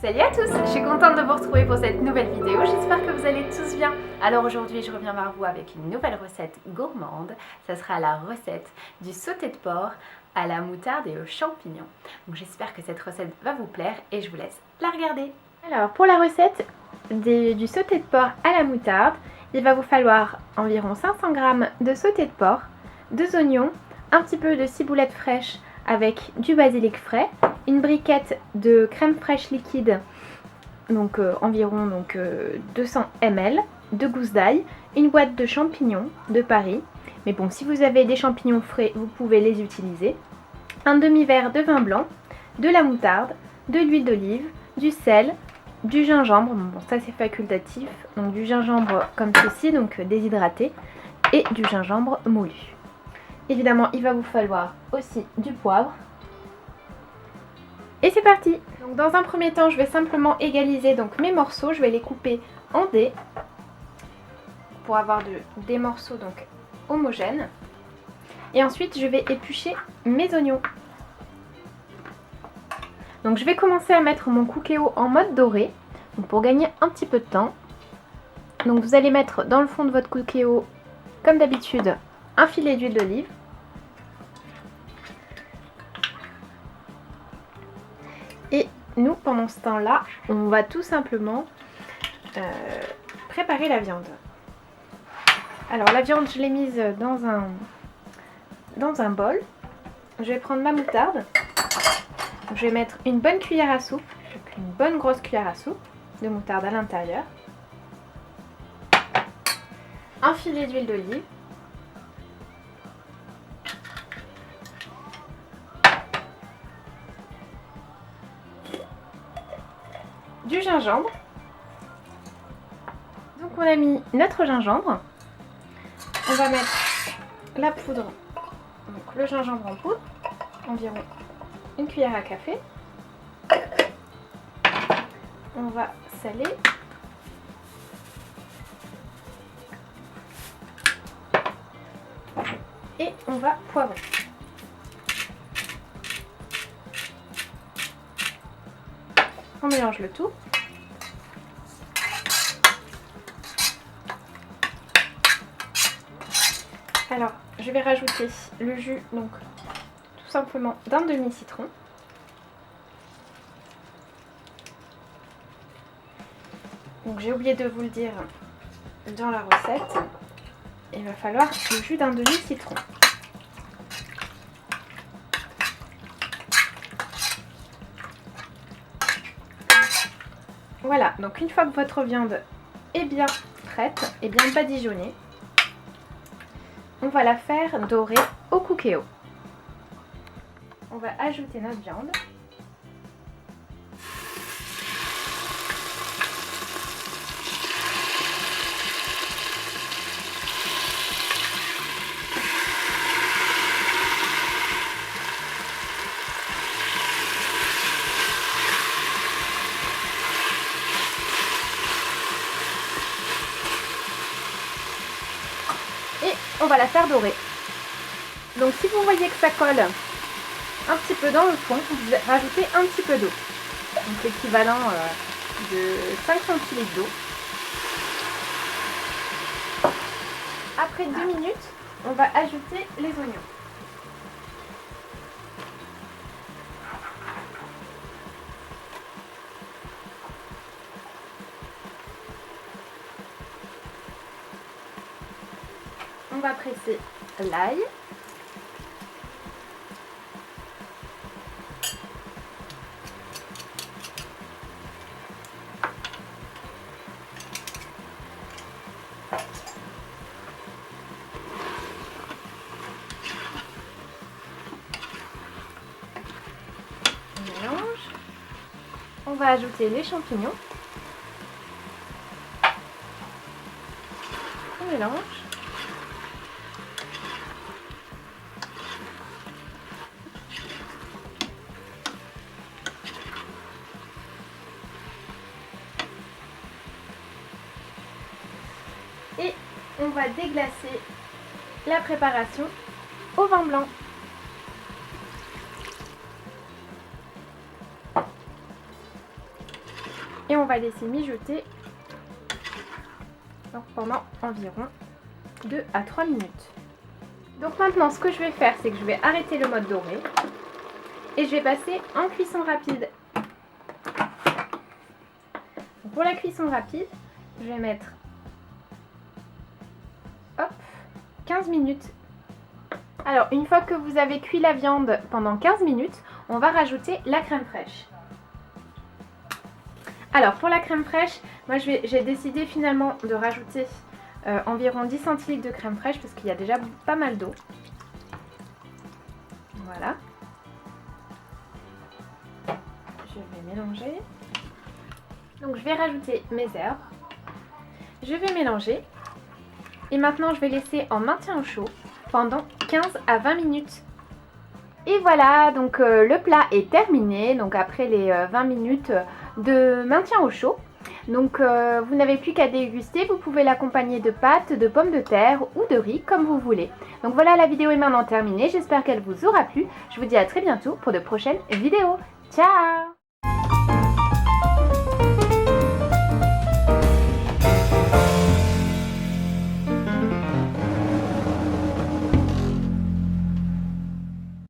Salut à tous, je suis contente de vous retrouver pour cette nouvelle vidéo, j'espère que vous allez tous bien. Alors aujourd'hui je reviens vers vous avec une nouvelle recette gourmande, ça sera la recette du sauté de porc à la moutarde et aux champignons. Donc j'espère que cette recette va vous plaire et je vous laisse la regarder. Alors pour la recette du sauté de porc à la moutarde, il va vous falloir environ 500 g de sauté de porc, 2 oignons, un petit peu de ciboulette fraîche avec du basilic frais, une briquette de crème fraîche liquide, donc environ 200 ml, 2 gousses d'ail, une boîte de champignons de Paris, mais bon, si vous avez des champignons frais, vous pouvez les utiliser, un demi-verre de vin blanc, de la moutarde, de l'huile d'olive, du sel, du gingembre, bon ça c'est facultatif, donc du gingembre comme ceci, donc déshydraté, et du gingembre moulu. Évidemment, il va vous falloir aussi du poivre. Et c'est parti! Donc dans un premier temps, je vais simplement égaliser donc mes morceaux. Je vais les couper en dés pour avoir des morceaux donc homogènes. Et ensuite, je vais éplucher mes oignons. Donc je vais commencer à mettre mon cookéo en mode doré, donc pour gagner un petit peu de temps. Donc vous allez mettre dans le fond de votre cookéo, comme d'habitude, un filet d'huile d'olive. Et nous, pendant ce temps-là, on va tout simplement préparer la viande. Alors la viande, je l'ai mise dans un bol. Je vais prendre ma moutarde. Je vais mettre une bonne cuillère à soupe, une bonne grosse cuillère à soupe de moutarde à l'intérieur. Un filet d'huile d'olive. Du gingembre. Donc on a mis notre gingembre. On va mettre la poudre, donc le gingembre en poudre, environ une cuillère à café. On va saler. Et on va poivrer. On mélange le tout. Alors, je vais rajouter le jus, donc tout simplement d'un demi-citron. Donc j'ai oublié de vous le dire dans la recette, il va falloir le jus d'un demi-citron. Voilà, donc une fois que votre viande est bien prête et bien badigeonnée, on va la faire dorer au cookéo. On va ajouter notre viande. On va la faire dorer. Donc si vous voyez que ça colle un petit peu dans le fond, vous rajoutez un petit peu d'eau. Donc l'équivalent de 5 centilitres d'eau. Après 2 minutes, on va ajouter les oignons. On va presser l'ail. On mélange. On va ajouter les champignons. On mélange. Et on va déglacer la préparation au vin blanc. et on va laisser mijoter pendant environ 2 à 3 minutes. Donc maintenant ce que je vais faire, c'est que je vais arrêter le mode doré et je vais passer en cuisson rapide. Donc pour la cuisson rapide, je vais mettre 15 minutes. Alors une fois que vous avez cuit la viande pendant 15 minutes, on va rajouter la crème fraîche. Alors pour la crème fraîche, moi j'ai décidé finalement de rajouter environ 10 centilitres de crème fraîche parce qu'il y a déjà pas mal d'eau. Voilà. Je vais mélanger. Donc je vais rajouter mes herbes. Je vais mélanger. Et maintenant je vais laisser en maintien au chaud pendant 15 à 20 minutes. Et voilà, donc le plat est terminé, donc après les 20 minutes de maintien au chaud. Donc vous n'avez plus qu'à déguster, vous pouvez l'accompagner de pâtes, de pommes de terre ou de riz comme vous voulez. Donc voilà, la vidéo est maintenant terminée, j'espère qu'elle vous aura plu. Je vous dis à très bientôt pour de prochaines vidéos. Ciao!